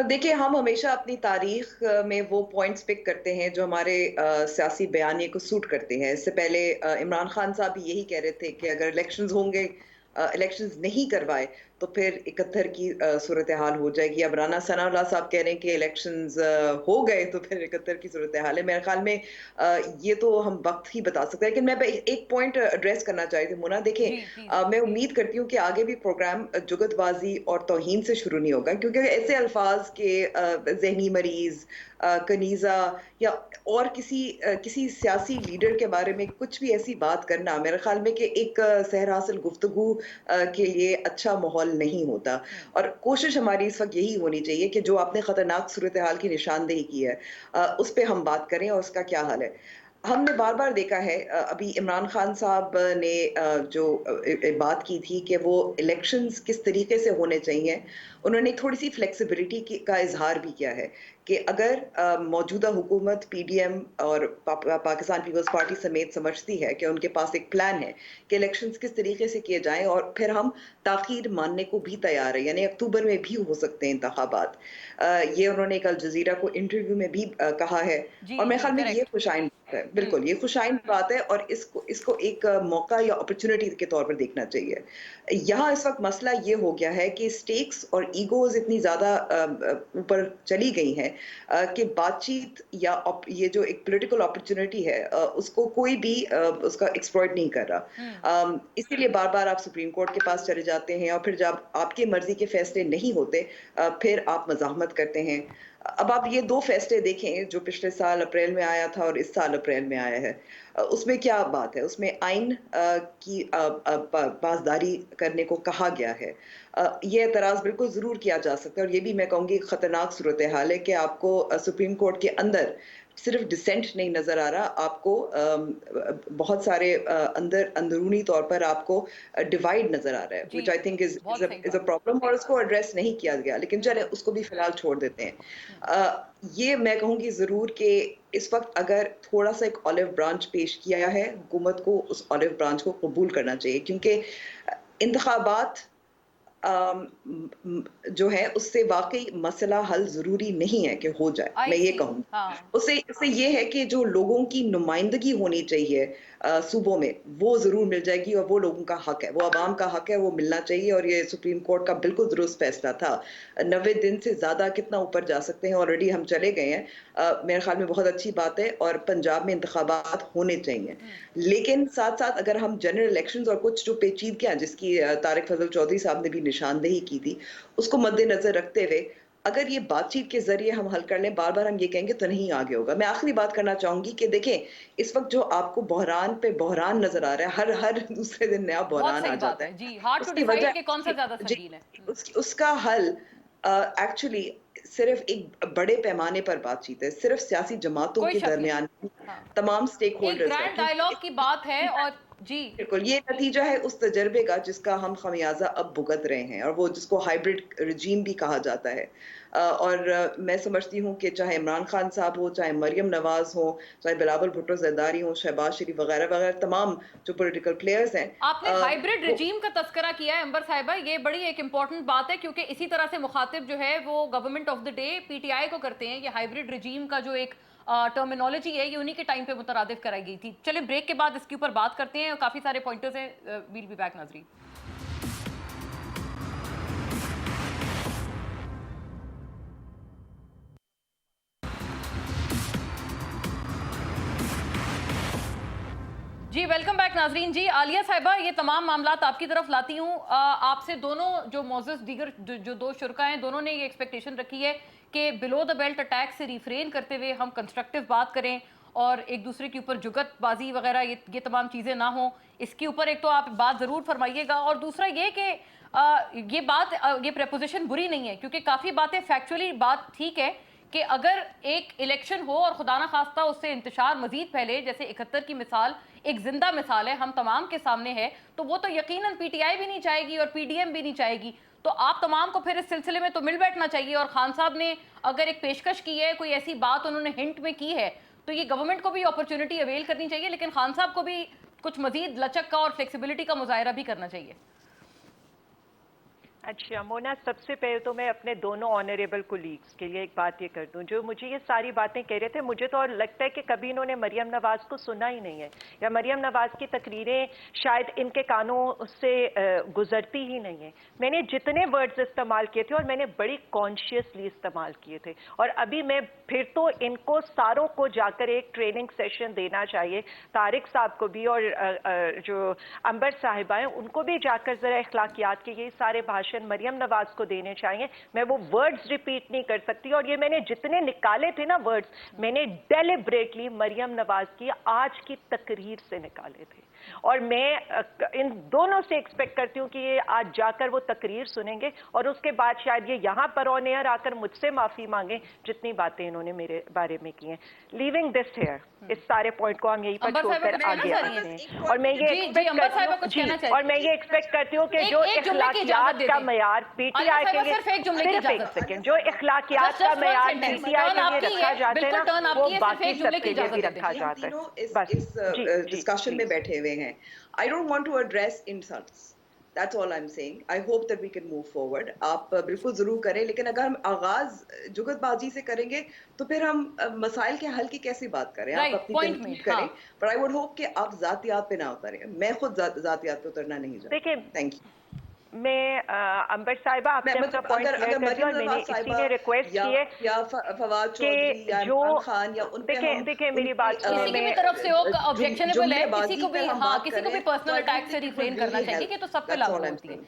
دیکھیں, ہم ہمیشہ اپنی تاریخ میں وہ پوائنٹس پک کرتے ہیں جو ہمارے سیاسی بیانیے کو سوٹ کرتے ہیں. اس سے پہلے عمران خان صاحب بھی یہی کہہ رہے تھے کہ اگر الیکشنز ہوں گے, الیکشنز نہیں کروائے تو پھر 71 کی صورتحال ہو جائے گی. اب رانا ثناء اللہ صاحب کہہ رہے ہیں کہ الیکشنز ہو گئے تو پھر 71 کی صورتحال ہے. میرے خیال میں یہ تو ہم وقت ہی بتا سکتے ہیں. لیکن میں ایک پوائنٹ ایڈریس کرنا چاہتی تھی مونا. دیکھیں, میں امید کرتی ہوں کہ آگے بھی پروگرام جگت بازی اور توہین سے شروع نہیں ہوگا, کیونکہ ایسے الفاظ کے ذہنی مریض, کنیزہ یا اور کسی سیاسی لیڈر کے بارے میں کچھ بھی ایسی بات کرنا میرے خیال میں کہ ایک سحر حاصل گفتگو کے لیے اچھا ماحول نہیں ہوتا. اور کوشش ہماری اس وقت یہی ہونی چاہیے کہ جو آپ نے خطرناک صورتحال کی نشاندہی کی ہے اس پہ ہم بات کریں اور اس کا کیا حل ہے. ہم نے بار بار دیکھا ہے, ابھی عمران خان صاحب نے جو بات کی تھی کہ وہ الیکشنز کس طریقے سے ہونے چاہیے, انہوں نے تھوڑی سی فلیکسیبلٹی کا اظہار بھی کیا ہے کہ اگر موجودہ حکومت پی ڈی ایم اور پاکستان پیپلز پارٹی سمیت سمجھتی ہے کہ ان کے پاس ایک پلان ہے کہ الیکشنز کس طریقے سے کیے جائیں, اور پھر ہم تاخیر ماننے کو بھی تیار ہیں, یعنی اکتوبر میں بھی ہو سکتے ہیں انتخابات. یہ انہوں نے کل جزیرہ کو انٹرویو میں بھی کہا ہے, اور میرے خیال میں یہ خوش آئند بات ہے. بالکل یہ خوش آئند بات ہے, اور اس کو ایک موقع یا اپرچونٹی کے طور پر دیکھنا چاہیے. یہاں اس وقت مسئلہ یہ ہو گیا ہے کہ سٹیکس اور ایگوز اتنی زیادہ اوپر چلی گئی ہیں کہ بات چیت یا یہ جو ایک پولیٹیکل اپرچونٹی ہے اس کو کوئی بھی اس کا ایکسپلوئٹ نہیں کر رہا. اسی لیے بار بار آپ سپریم کورٹ کے پاس چلے جاتے ہیں, اور پھر جب آپ کی مرضی کے فیصلے نہیں ہوتے پھر آپ مزاحمت کرتے ہیں. اب آپ یہ 2 فیصلے دیکھیں جو پچھلے سال اپریل میں آیا تھا اور اس سال اپریل میں آیا ہے, اس میں کیا بات ہے؟ اس میں آئین کی پاسداری کرنے کو کہا گیا ہے. یہ اعتراض بالکل ضرور کیا جا سکتا ہے, اور یہ بھی میں کہوں گی خطرناک صورتحال ہے کہ آپ کو سپریم کورٹ کے اندر صرف ڈسینٹ نہیں نظر آ رہا, آپ کو بہت سارے اندرونی طور پر آپ کو ڈیوائیڈ نظر آ رہا ہے, which I think is a problem, اور اس کو ایڈریس نہیں کیا گیا. لیکن چلیں اس کو بھی فی الحال چھوڑ دیتے ہیں. یہ میں کہوں گی ضرور کہ اس وقت اگر تھوڑا سا ایک آلیو برانچ پیش کیا ہے, حکومت کو اس آلیو برانچ کو قبول کرنا چاہیے, کیونکہ انتخابات جو ہے اس سے واقعی مسئلہ حل ضروری نہیں ہے کہ ہو جائے. میں یہ کہوں اس سے یہ ہے کہ جو لوگوں کی نمائندگی ہونی چاہیے صوبوں میں وہ ضرور مل جائے گی, اور وہ لوگوں کا حق ہے, وہ عوام کا حق ہے, وہ ملنا چاہیے. اور یہ سپریم کورٹ کا بالکل درست فیصلہ تھا. 90 دن سے زیادہ کتنا اوپر جا سکتے ہیں, آلریڈی ہم چلے گئے ہیں. میرے خیال میں بہت اچھی بات ہے, اور پنجاب میں انتخابات ہونے چاہیے. لیکن ساتھ ساتھ اگر ہم جنرل الیکشنز اور کچھ جو پیچیدگیاں جس کی طارق فضل چودھری صاحب نے بھی نشاندہی کی تھی اس کو مد نظر رکھتے ہوئے اگر یہ بات چیت کے ذریعے ہم حل کر لیں, بار بار ہم یہ کہیں گے تو نہیں آگے ہوگا. میں آخری بات کرنا چاہوں گی کہ دیکھیں اس وقت جو آپ کو بہران پہ بہران نظر آ رہا ہے, ہر دوسرے دن نیا بحران آ جاتا ہے. جی, ہارڈ ٹو ڈیسائیڈ کہ کون سا زیادہ سنگین ہے. اس کا حل ایکچولی صرف ایک بڑے پیمانے پر بات چیت ہے, صرف سیاسی جماعتوں کے درمیان تمام سٹیک ہولڈرز ایک گرینڈ ڈائیلاگ کی بات ہے. اور جی بالکل یہ نتیجہ ہے اس تجربے کا جس کا ہم خمیازہ اب بھگت رہے ہیں, اور وہ جس کو ہائیبرڈ رجیم بھی کہا جاتا ہے. اور میں سمجھتی ہوں کہ چاہے عمران خان صاحب ہو, چاہے مریم نواز ہو, چاہے بلاول بھٹو زرداری ہو, شہباز شریف وغیرہ وغیرہ, تمام جو پولیٹیکل پلیئرز ہیں. آپ نے ہائیبرڈ رجیم کا تذکرہ کیا ہے عنبر صاحبہ, یہ بڑی ایک امپورٹنٹ بات ہے, کیونکہ اسی طرح سے مخاطب جو ہے وہ government of the day P T I کو کرتے ہیں. یہ ہائیبرڈ رجیم کا جو ایک टर्मिनोलॉजी है ये उन्हीं के टाइम पे मुतरादिफ कराई गई थी। चलिए ब्रेक के बाद इसके ऊपर बात करते हैं, काफ़ी सारे पॉइंटर्स हैं। वील बी बैक नाजरीन। जी वेलकम बैक नाजरीन। जी आलिया साहिबा, ये तमाम मामलात आपकी तरफ लाती हूँ। आपसे दोनों जो मौजूद दीगर जो दो शुरका हैं, दोनों ने ये एक्सपेक्टेशन रखी है कि बिलो द बेल्ट अटैक से रिफ्रेन करते हुए हम कंस्ट्रक्टिव बात करें और एक दूसरे के ऊपर जुगतबाजी वगैरह ये तमाम चीज़ें ना हो। इसके ऊपर एक तो आप बात ज़रूर फरमाइएगा, और दूसरा ये कि ये प्रपोजिशन बुरी नहीं है, क्योंकि काफ़ी बातें फैक्चुअली बात ठीक है कि अगर एक इलेक्शन हो और खुदा ना खास्ता उससे इंतशार मजीद फैले, जैसे 71 की मिसाल एक जिंदा मिसाल है, हम तमाम के सामने है, तो वो तो यकीनन पीटीआई भी नहीं चाहेगी और पीडीएम भी नहीं चाहेगी। तो आप तमाम को फिर इस सिलसिले में तो मिल बैठना चाहिए। और खान साहब ने अगर एक पेशकश की है, कोई ऐसी बात उन्होंने हिंट में की है, तो ये गवर्नमेंट को भी अपॉर्चुनिटी अवेल करनी चाहिए, लेकिन खान साहब को भी कुछ मजीद लचक का और फ्लेक्सिबिलिटी का मुजाहरा भी करना चाहिए। अच्छा मोना, सबसे पहले तो मैं अपने दोनों ऑनरेबल कोलीग्स के लिए एक बात ये कर दूं, जो मुझे ये सारी बातें कह रहे थे, मुझे तो और लगता है कि कभी इन्होंने मरियम नवाज को सुना ही नहीं है, या मरियम नवाज की तकरीरें शायद इनके कानों से गुजरती ही नहीं है। मैंने जितने वर्ड्स इस्तेमाल किए थे और मैंने बड़ी कॉन्शियसली इस्तेमाल किए थे, और अभी मैं फिर तो इनको सारों को जाकर एक ट्रेनिंग सेशन देना चाहिए, तारिक साहब को भी और जो अंबर साहिबा हैं उनको भी जाकर जरा इखलाकियात के ये सारे भाषण मरियम नवाज को देने चाहिए। मैं वो वर्ड्स रिपीट नहीं कर सकती, और ये मैंने जितने निकाले थे ना वर्ड्स, मैंने डेलिब्रेटली मरियम नवाज की आज की तकरीर से निकाले थे, और मैं इन दोनों से एक्सपेक्ट करती हूँ कि ये आज जाकर वो तकरीर सुनेंगे और उसके बाद शायद ये यहाँ पर ऑन एयर आकर मुझसे माफी मांगे जितनी बातें इन्होंने मेरे बारे में की हैं। लीविंग दिस हेयर, इस सारे पॉइंट को हम यहीं पर छोड़कर आगे आते हैं। और मैं ये एक्सपेक्ट करती हूँ कि जो इखलाकियात का मयार पीटीआई के लिए, सिर्फ एक सेकंड, जो इखलाकियात का मयार पीटीआई के लिए रखा जाता है ना, वो बाकी सबके लिए भी रखा जाता है। बस इस डिस्कशन में बैठे हुए हैं। I don't want to address insults. That's all I'm saying. I hope that we can move forward. आप बिल्कुल जरूर करें, लेकिन अगर हम आगाज जुगतबाजी से करेंगे तो फिर हम मसाइल के हल की कैसे बात करें? आप अपनी तनकीद करें, पर I would hope कि आप जातियात पे ना उतरें। मैं खुद जातियात पे उतरना नहीं चाहती। देखिए, थैंक यू। मैं अंबर साहिबा आपने अपना पॉइंट क्लियर कर दिया, और मैंने इसीलिए रिक्वेस्ट की है या फवाद चौधरी या इमरान खान या उन पे देखिए मेरी बात किसी की भी तरफ से हो ऑब्जेक्शनेबल है, किसी को भी किसी को भी पर्सनल अटैक से रिफ्रेन करना चाहिए कि तो सब पे लागू होती है।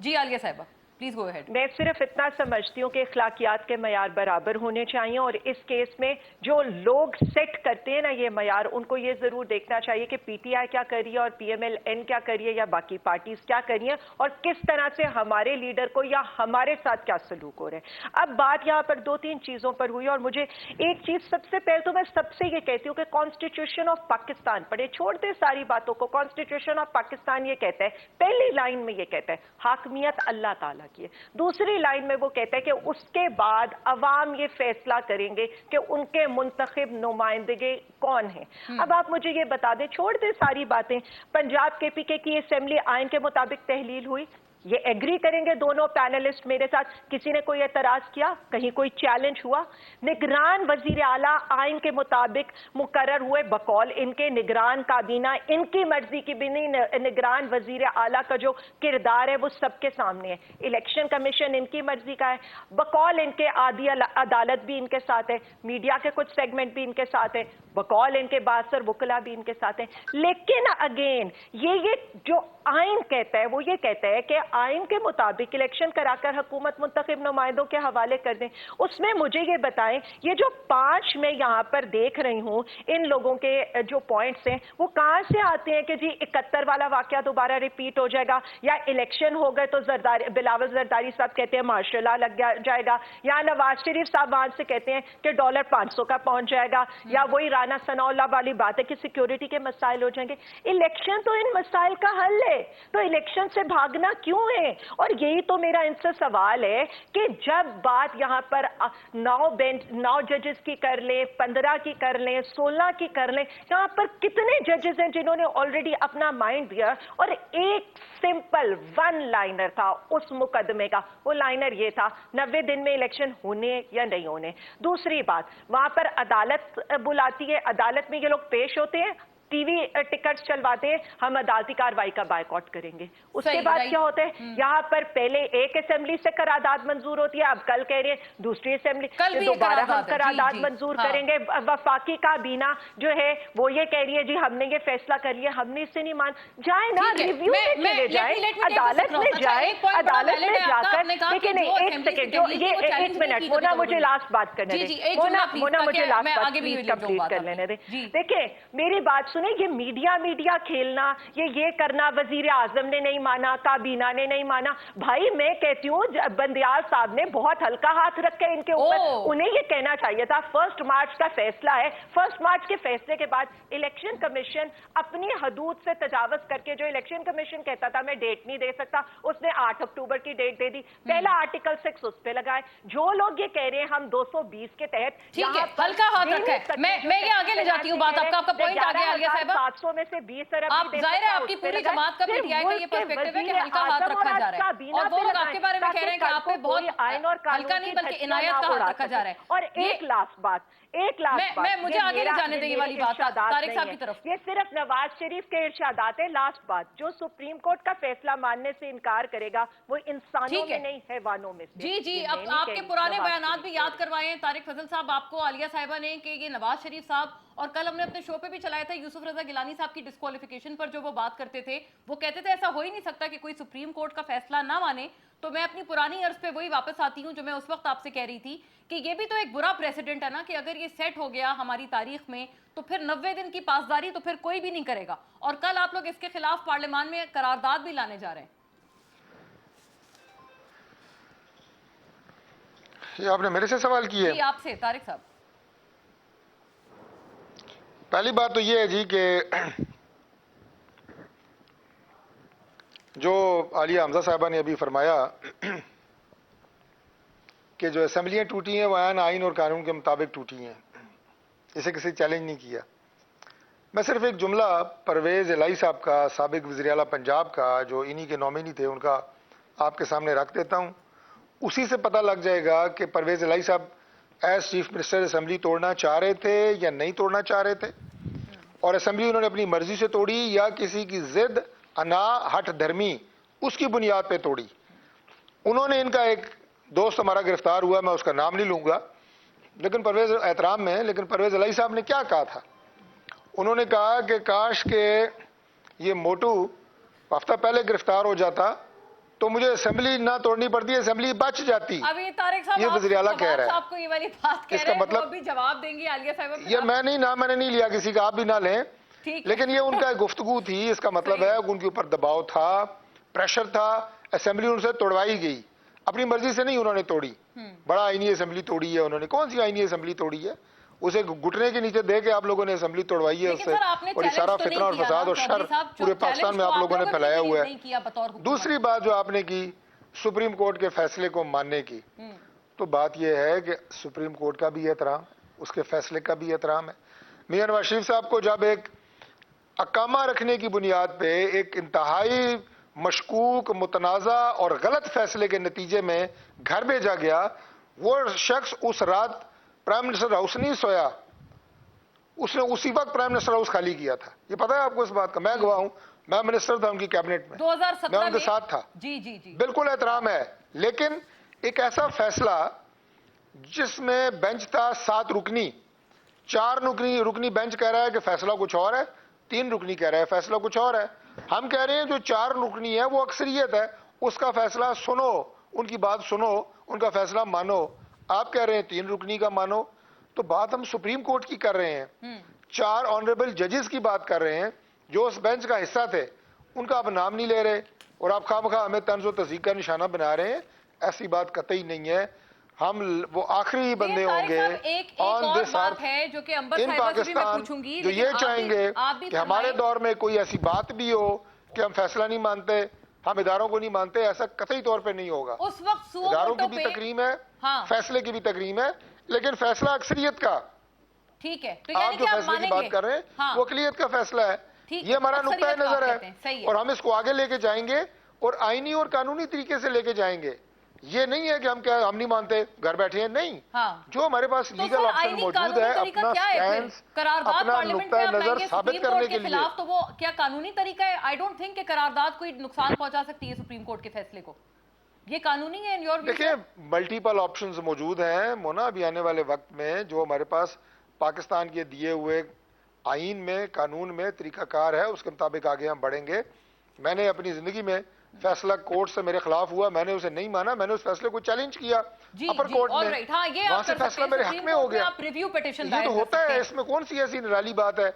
जी आलिया साहिबा प्लीज गो अहेड। मैं सिर्फ इतना समझती हूँ कि इखलाकियात के मयार बराबर होने चाहिए, और इस केस में जो लोग सेट करते हैं ना ये मयार, उनको ये जरूर देखना चाहिए कि पीटीआई क्या कर रही है और पीएमएल-एन क्या कर रही है या बाकी पार्टीज क्या कर रही हैं, और किस तरह से हमारे लीडर को या हमारे साथ क्या सलूक हो रहे हैं। अब बात यहाँ पर दो तीन चीजों पर हुई, और मुझे एक चीज सबसे पहले तो मैं सबसे ये कहती हूँ कि कॉन्स्टिट्यूशन ऑफ पाकिस्तान पढ़े, छोड़ दे सारी बातों को। कॉन्स्टिट्यूशन ऑफ पाकिस्तान ये कहता है, पहली लाइन में ये कहता है हाकमियत अल्लाह ताला की है, दूसरी लाइन में वो कहता है कि उसके बाद अवाम ये फैसला करेंगे कि उनके मुंतखब नुमाइंदगे कौन है। अब आप मुझे ये बता दें, छोड़ दे सारी बातें, पंजाब केपीके की असेंबली आइन के मुताबिक तहलील हुई, ये एग्री करेंगे दोनों पैनलिस्ट मेरे साथ? किसी ने कोई एतराज किया? कहीं कोई चैलेंज हुआ? निगरान वजीर आला आइन के मुताबिक मुकर्रर हुए, बकौल इनके निगरान काबीना, इनकी मर्जी की भी नहीं, निगरान वजीर आला का जो किरदार है वो सबके सामने है। इलेक्शन कमीशन इनकी मर्जी का है, बकौल इनके आदी अदालत भी इनके साथ है, मीडिया के कुछ सेगमेंट भी इनके साथ है, बकौल इनके बासर वकला भी इनके साथ है। लेकिन अगेन ये जो आइन कहता है वो ये कहता है कि आइन के मुताबिक इलेक्शन कराकर हुकूमत मुंतखब नुमाइंदों के हवाले कर दें। उसमें मुझे ये बताएं, ये जो 5 मैं यहाँ पर देख रही हूँ इन लोगों के जो पॉइंट्स हैं वो कहाँ से आते हैं कि जी 71 वाला वाकया दोबारा रिपीट हो जाएगा, या इलेक्शन हो गए तो बिलावल जरदारी साहब कहते हैं मार्शल लॉ लग जाएगा, या नवाज शरीफ साहब वहां से कहते हैं कि डॉलर 500 का पहुंच जाएगा, या वही राना सनाउल्लाह वाली बात है कि सिक्योरिटी के मसाइल हो जाएंगे। इलेक्शन तो इन मसाइल का हल है, तो इलेक्शन से भागना क्यों क्यों है? और यही तो मेरा इनसे सवाल है कि जब बात यहाँ पर 9 जजेस की कर लें, 15 की कर लें, 16 की कर लें, यहाँ पर कितने जजेस हैं जिन्होंने ऑलरेडी अपना माइंड दिया? और एक सिंपल वन लाइनर था उस मुकदमे का, वो लाइनर ये था 90 दिन में इलेक्शन होने या नहीं होने। दूसरी बात, वहां पर अदालत बुलाती है, अदालत में ये लोग पेश होते हैं, टीवी टिकट्स चलवाते हैं, हम अदालती कार्रवाई का बायकॉट करेंगे। उसके बाद क्या होता है? यहाँ पर पहले एक असेंबली से करारदाद मंजूर होती है, अब कल कह रहे हैं दूसरी असेंबली से दोबारा हम करारदाद मंजूर करेंगे। वफाकी काबीना जो है वो ये कह रही है जी हमने ये फैसला कर लिया, हमने इससे नहीं मान। जाए ना, रिव्यू में चले जाए, अदालत में जाए, अदालत में जाकर। लेकिन एक सेकेंड, जो ये 1 मिनट, वो ना मुझे लास्ट बात करने दें, वो ना मुझे लास्ट बात कंप्लीट कर लेने दें। देखिए मेरी बात सुने, ये मीडिया खेलना, ये करना, वजीर आजम ने नहीं माना, काबीना ने नहीं माना। भाई मैं कहती हूँ बंदियाल साहब ने बहुत हल्का हाथ रखे इनके ऊपर, उन्हें ये कहना चाहिए था 1 मार्च का फैसला है, 1 मार्च के फैसले के बाद इलेक्शन कमीशन अपनी हदूद से तजावज करके, जो इलेक्शन कमीशन कहता था मैं डेट नहीं दे सकता, उसने 8 अक्टूबर की डेट दे दी। पहला आर्टिकल 6 उस पे लगाए। जो लोग ये कह रहे हैं हम 220 के तहत, ठीक है, हल्का हाथ रखा है। मैं ये आगे ले जाती हूँ बात, आपका पॉइंट आ गया आलिया साहिबा। 700 में से 20 अरब आप जाहिर है आपकी पूरी जमात का पीटीआई का ये पर्सपेक्टिव है कि हल्का हाथ रखा जा रहा है, और वो लोग आपके बारे में कह रहे हैं कि आप पे बहुत हल्का नहीं बल्कि इनायत का हाथ रखा जा रहा है। और एक लास्ट बात, मुझे आगे ले जाने दें ये वाली बात तारिक साहब की तरफ। ये सिर्फ नवाज शरीफ के इरशादात है। लास्ट बात, जो सुप्रीम कोर्ट का फैसला मानने से इनकार करेगा वो इंसानों में नहीं हैवानों में से। जी अब आपके पुराने बयानात भी याद करवाए हैं तारिक फजल साहब आपको आलिया साहिबा ने, कि ये नवाज शरीफ साहब, और कल हमने अपने शो पे भी चलाया था यूसुफ रजा गिलानी साहब की डिस्क्वालिफिकेशन पर जो वो बात करते थे, वो कहते थे ऐसा हो ही नहीं सकता कि कोई सुप्रीम कोर्ट का फैसला ना माने। तो मैं अपनी पुरानी अर्ज पे वही वापस आती हूँ जो मैं उस वक्त आपसे कह रही थी कि ये भी तो एक बुरा प्रेसिडेंट है ना, कि अगर ये सेट हो गया हमारी तारीख में तो फिर 90 दिन की पासदारी तो फिर कोई भी नहीं करेगा, और कल आप लोग इसके खिलाफ पार्लियामान में करारदाद भी लाने जा रहे हैं। ये आपने मेरे से सवाल किया है? जी आपसे तारिक साहब। पहली बात तो ये है जी कि जो आलिया हमजा साहिबा ने अभी फरमाया कि जो असेंबलियाँ टूटी हैं वो आइन और कानून के मुताबिक टूटी हैं, इसे किसी चैलेंज नहीं किया। मैं सिर्फ एक जुमला परवेज़ इलाही साहब का, साबिक वज़ीर आला पंजाब का, जो इन्हीं के नॉमिनी थे, उनका आपके सामने रख देता हूँ। उसी से पता लग जाएगा कि परवेज़ इलाही साहब एज चीफ मिनिस्टर असेंबली तोड़ना चाह रहे थे या नहीं तोड़ना चाह रहे थे, और असेंबली उन्होंने अपनी मर्जी से तोड़ी या किसी की जिद, अना, हठ धर्मी, उसकी बुनियाद पे तोड़ी। उन्होंने, इनका एक दोस्त हमारा गिरफ्तार हुआ, मैं उसका नाम नहीं लूंगा, लेकिन परवेज एहतराम में, लेकिन परवेज इलाही साहब ने क्या कहा था? उन्होंने कहा कि काश के ये मोटू हफ्ता पहले गिरफ्तार हो जाता तो मुझे असेंबली ना तोड़नी पड़ती, असेंबली बच जाती। अभी तारिक साहब, ये वज़ीर आला कह रहा है, आपको ये वाली बात कह रहे हैं, मतलब अभी जवाब देंगी आलिया साहिबा। ये मैं नहीं, ना मैंने नहीं लिया किसी का, आप भी ना लें, लेकिन ये उनका गुफ्तगू थी। इसका मतलब है उनके ऊपर दबाव था, प्रेशर था, असेंबली उनसे तोड़वाई गई, अपनी मर्जी से नहीं उन्होंने तोड़ी। बड़ा आईनी असेंबली तोड़ी है उन्होंने। कौन सी आईनी असेंबली तोड़ी है? उसे घुटने के नीचे दे के आप लोगों ने असेंबली तोड़वाई है उससे, और ये सारा फितना और फसाद और शर पूरे पाकिस्तान में आप लोगों ने फैलाया हुआ है। दूसरी बात जो आपने की सुप्रीम कोर्ट के फैसले को मानने की, तो बात यह है कि सुप्रीम कोर्ट का भी एहतराम, उसके फैसले का भी एहतराम है। मियां नवाज शरीफ साहब को जब एक अकामा रखने की बुनियाद पे एक इंतहाई मशकूक, मुतनाज़ा और गलत फैसले के नतीजे में घर भेजा गया, वो शख्स उस रात प्राइम मिनिस्टर हाउस नहीं सोया, उसने उसी वक्त प्राइम मिनिस्टर हाउस खाली किया था। ये पता है आपको इस बात का? मैं गवाह हूं, मैं मिनिस्टर था उनकी कैबिनेट में, 2017 मैं उनके साथ था। जी बिल्कुल एहतराम है, लेकिन एक ऐसा फैसला जिसमें बेंच था 7 रुकनी, 4 रुकनी बेंच कह रहा है कि फैसला कुछ और है, 3 रुकनी कह रहा है फैसला कुछ और है। हम कह रहे हैं जो 4 रुकनी है वो अक्सरियत है, उसका फैसला सुनो, उनकी बात सुनो, उनका फैसला मानो। आप कह रहे हैं 3 रुकनी का मानो, तो बात हम सुप्रीम कोर्ट की कर रहे हैं, 4 ऑनरेबल जजेस की बात कर रहे हैं जो उस बेंच का हिस्सा थे, उनका आप नाम नहीं ले रहे, और आप खामखा हमें तंज़ और तज़ीक़ का निशाना बना रहे हैं। ऐसी बात कतई नहीं है। हम वो आखिरी बंदे होंगे ऑन दिस अर्थ इन पाकिस्तान जो ये चाहेंगे कि हमारे दौर में कोई ऐसी बात भी हो कि हम फैसला नहीं मानते, ہم اداروں کو نہیں مانتے، ایسا قطعی طور پہ نہیں ہوگا. اس وقت سو اداروں کی ووٹوں بھی پہ تکریم ہے، ہاں فیصلے کی بھی تکریم ہے، لیکن فیصلہ اکثریت کا. ٹھیک ہے، تو آپ یعنی جو کہ آپ فیصلے کی مانیں گے بات کر رہے ہیں ہاں وہ اقلیت کا فیصلہ ہے. ٹھیک یہ ہمارا نقطۂ اکثریت کا آپ نظر ہے کہتے ہیں، صحیح ہے. اور ہم اس کو آگے لے کے جائیں گے اور آئینی اور قانونی طریقے سے لے کے جائیں گے. یہ نہیں ہے کہ ہم نہیں مانتے، گھر بیٹھے ہیں، نہیں. ہاں جو ہمارے پاس تو لیگل سر آپشن آئینی موجود قانونی ہے طریقہ اپنا کیا ہے پھر؟ سٹینس، قرارداد اپنا پارلیمنٹ میں نقطۂ آپ لائیں نظر گے ثابت سپریم کرنے کورٹ کے کے لیے. خلاف، تو وہ کیا قانونی طریقہ ہے؟ آئی ڈونٹ تھنک کہ قرارداد کوئی نقصان پہنچا سکتی ہے سپریم کورٹ کے فیصلے کو. یہ قانونی ہے ان یور ویو؟ دیکھیں ملٹیپل آپشنز موجود ہیں مونا. ابھی آنے والے وقت میں جو ہمارے پاس پاکستان کے دیے ہوئے آئین میں، قانون میں طریقہ کار ہے، اس کے مطابق آگے ہم بڑھیں گے. میں نے اپنی زندگی میں فیصلہ کورٹ سے میرے خلاف ہوا، میں نے اسے نہیں مانا، میں نے اس فیصلے کو چیلنج کیا جی اپر جی کورٹ آل میں، رائٹ، ہاں یہ وہاں آپ سے کر سکتے فیصلہ ہیں میرے حق سپریم میں ہو کورٹ میں گیا. آپ ریویو پیٹیشن یہ دائر تو کر ہوتا سکتے ہے، ہیں. اس میں کون سی ایسی نرالی بات ہے.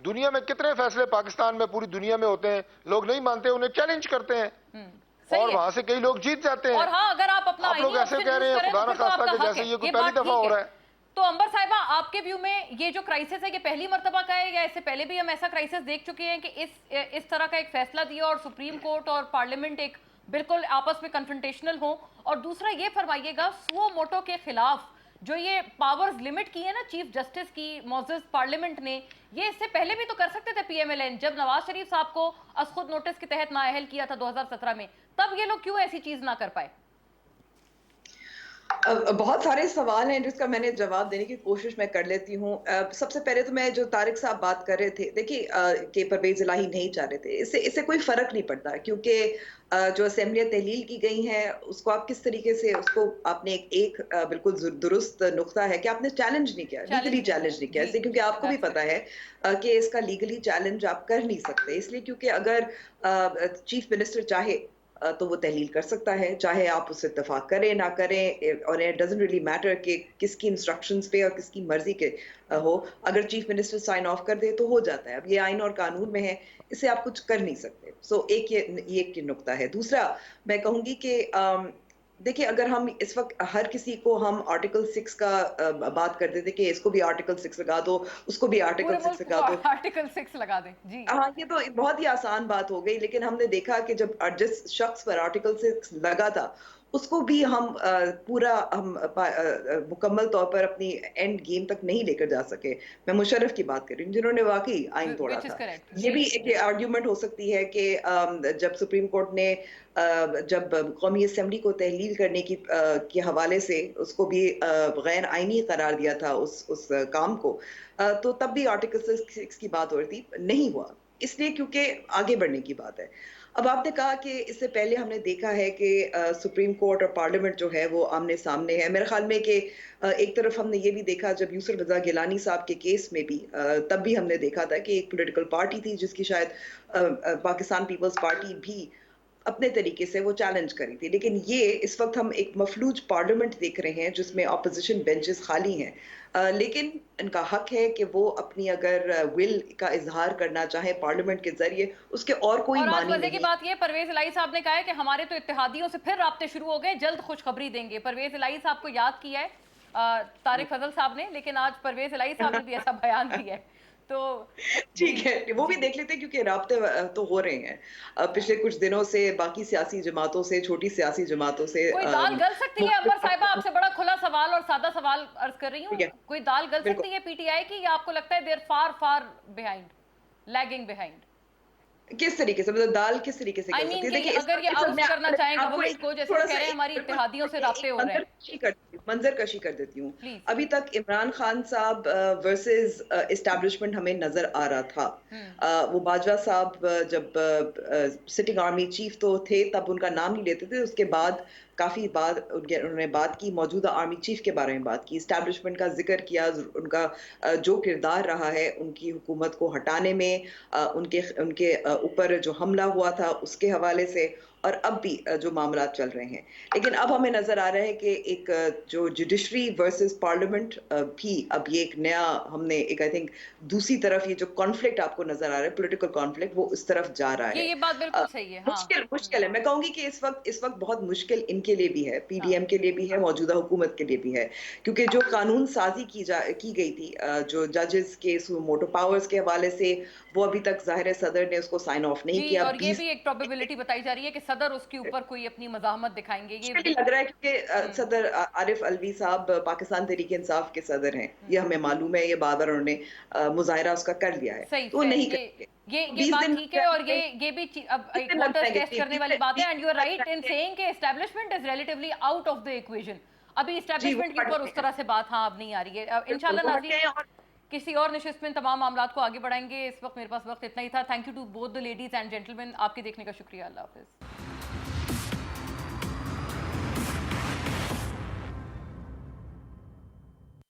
دنیا میں کتنے فیصلے پاکستان میں، پوری دنیا میں ہوتے ہیں، لوگ نہیں مانتے، انہیں چیلنج کرتے ہیں اور وہاں سے کئی لوگ جیت جاتے ہیں. اور ہاں اگر آپ اپنا آپ لوگ آئینی ایسے آپشن کہہ رہے یوز ہیں کریں تو خدا نہ پھر تو آپ خواستہ کا کہ حق جیسے ہے، یہ کوئی یہ پہلی بات دفعہ ٹھیک ہو ہے. رہا ہے. تو انبر صاحبہ آپ کے ویو میں یہ جو کرائسس ہے یہ پہلی مرتبہ کا ہے یا اس سے پہلے بھی ہم ایسا کرائسس دیکھ چکے ہیں کہ اس طرح کا ایک فیصلہ دیا اور سپریم کورٹ اور پارلیمنٹ ایک بالکل آپس میں کنفرنٹیشنل ہوں؟ اور دوسرا یہ فرمائیے گا سو موٹو کے خلاف جو یہ پاورز لمٹ کی ہے نا چیف جسٹس کی معزز پارلیمنٹ نے، یہ اس سے پہلے بھی تو کر سکتے تھے پی ایم ایل این جب نواز شریف صاحب کو از خود نوٹس کے تحت نااہل کیا تھا 2017 میں، تب یہ لوگ کیوں ایسی چیز نہ کر پائے؟ بہت سارے سوال ہیں جس کا میں نے جواب دینے کی کوشش میں کر لیتی ہوں. سب سے پہلے تو میں جو طارق صاحب بات کر رہے تھے، دیکھیے کہ پرویز الہی نہیں چاہ رہے تھے، اس سے کوئی فرق نہیں پڑتا، کیونکہ جو اسمبلیاں تحلیل کی گئی ہیں اس کو آپ کس طریقے سے اس کو آپ نے ایک بالکل درست نقطہ ہے کہ آپ نے چیلنج نہیں کیا، لیگلی چیلنج نہیں کیا اسے، کیونکہ آپ کو بھی پتا ہے کہ اس کا لیگلی چیلنج آپ کر نہیں سکتے. اس لیے کیونکہ اگر چیف منسٹر چاہے تو وہ تحلیل کر سکتا ہے، چاہے آپ اس سے اتفاق کریں نہ کریں، اور اٹ ڈزنٹ ریلی میٹر کہ کس کی انسٹرکشنز پہ اور کس کی مرضی کے ہو. اگر چیف منسٹر سائن آف کر دے تو ہو جاتا ہے. اب یہ آئین اور قانون میں ہے، اسے آپ کچھ کر نہیں سکتے. ایک یہ نقطہ ہے. دوسرا میں کہوں گی کہ دیکھیں اگر ہم اس وقت ہر کسی کو ہم آرٹیکل 6 کا بات کرتے تھے کہ اس کو بھی آرٹیکل 6 لگا دو، اس کو بھی آرٹیکل 6 لگا دو، آرٹیکل 6 لگا دیں. جی ہاں یہ تو بہت ہی آسان بات ہو گئی، لیکن ہم نے دیکھا کہ جب جس شخص پر آرٹیکل 6 لگا تھا اس کو بھی ہم پورا مکمل طور پر اپنی اینڈ گیم تک نہیں لے کر جا سکے. میں مشرف کی بات کر رہی ہوں جنہوں نے واقعی آئین توڑا which is تھا. correct. یہ بھی ایک آرگیومنٹ ہو سکتی ہے کہ جب سپریم کورٹ نے جب قومی اسمبلی کو تحلیل کرنے کے حوالے سے اس کو بھی غیر آئینی قرار دیا تھا اس کام کو، تو تب بھی آرٹیکل 6 کی بات ہو رہی تھی، نہیں ہوا اس لیے کیونکہ آگے بڑھنے کی بات ہے. اب آپ نے کہا کہ اس سے پہلے ہم نے دیکھا ہے کہ سپریم کورٹ اور پارلیمنٹ جو ہے وہ آمنے سامنے ہے. میرے خیال میں کہ ایک طرف ہم نے یہ بھی دیکھا جب یوسف رضا گیلانی صاحب کے کیس میں بھی، تب بھی ہم نے دیکھا تھا کہ ایک پولیٹیکل پارٹی تھی جس کی شاید پاکستان پیپلز پارٹی بھی اپنے طریقے سے وہ چیلنج کری تھی. لیکن یہ اس وقت ہم ایک مفلوج پارلیمنٹ دیکھ رہے ہیں جس میں اپوزیشن بینچز خالی ہیں، لیکن ان کا حق ہے کہ وہ اپنی اگر ول کا اظہار کرنا چاہے پارلیمنٹ کے ذریعے، اس کے اور کوئی اور آج معنی مزے کی نہیں. بات یہ پرویز الہی صاحب نے کہا ہے کہ ہمارے تو اتحادیوں سے پھر رابطے شروع ہو گئے، جلد خوشخبری دیں گے. پرویز الہی صاحب کو یاد کیا ہے طارق فضل صاحب نے، لیکن آج پرویز الہی صاحب نے بھی ایسا بیان دیا ہے. تو ٹھیک ہے وہ بھی دیکھ لیتے ہیں کیونکہ رابطے تو ہو رہے ہیں پچھلے کچھ دنوں سے باقی سیاسی جماعتوں سے، چھوٹی سیاسی جماعتوں سے. کوئی دال گل سکتی ہے انور صاحبہ؟ آپ سے بڑا کھلا سوال اور سادہ سوال عرض کر رہی ہوں، کوئی دال گل سکتی ہے پی ٹی آئی کی، یا آپ کو لگتا ہے there for behind, lagging behind? کس طریقے سے، مطلب دال کس طریقے سے آئی کر مین سکتی ہے؟ کہ اگر یہ عرض کرنا چاہیں گورنمنٹ کو، جیسے وہ کہہ رہے ہیں ہماری اتحادیوں سے رابطے ہو رہے ہیں. منظر کشی کر دیتی ہوں. پلیز. ابھی تک عمران خان صاحب ورسز اسٹیبلشمنٹ ہمیں نظر آ رہا تھا. وہ باجوہ صاحب جب سٹنگ آرمی چیف تو تھے تب ان کا نام نہیں لیتے تھے، اس کے بعد کافی بار انہوں نے بات کی، موجودہ آرمی چیف کے بارے میں بات کی، اسٹیبلشمنٹ کا ذکر کیا، ان کا جو کردار رہا ہے ان کی حکومت کو ہٹانے میں، ان کے اوپر جو حملہ ہوا تھا اس کے حوالے سے، और अब भी जो मामला चल रहे हैं। लेकिन अब हमें नजर आ रहा है कि एक जो जुडिशरी वर्सेस पार्लियामेंट भी अब ये एक नया हमने एक आई थिंक दूसरी तरफ ये जो कॉन्फ्लिक्ट आपको नजर आ रहा है पॉलिटिकल कॉन्फ्लिक्ट वो उस तरफ जा रहा है। ये बात बिल्कुल सही है। हाँ। मुश्किल है। मैं कहूंगी कि इस वक्त बहुत मुश्किल इनके लिए भी है, पीडीएम के लिए भी है, मौजूदा हुकूमत के लिए भी है, क्योंकि जो कानून साजी की गई थी जो जजेस के मोटो पावर्स के हवाले से वो अभी तक ज़ाहिर है सदर ने उसको साइन ऑफ नहीं जी, किया। और ये भी एक प्रोबेबिलिटी बताई जा रही है कि सदर उसके ऊपर कोई अपनी मज़ाहमत दिखाएंगे। ये मुझे लग रहा है क्योंकि सदर आरिफ अलवी साहब पाकिस्तान तहरीक इंसाफ के सदर हैं, ये हमें मालूम है, ये बार-बार उन्होंने मुजाहिरा उसका कर लिया है, सही तो वो नहीं ये ये बात ठीक है। और ये भी अब एक वोटर्स टेस्ट करने वाली बात है। And you are right in saying कि establishment is relatively out of the equation. अभी एस्टैब्लिशमेंट के ऊपर उस तरह से बात हाँ अब नहीं आ रही है। इंशाल्लाह नाज़रीन किसी और नशिस्त में तमाम मामलात को आगे बढ़ाएंगे। इस वक्त मेरे पास वक्त इतना ही था। Thank you to both the ladies and gentleman. आपके देखने का शुक्रिया। अल्लाह हाफिज़।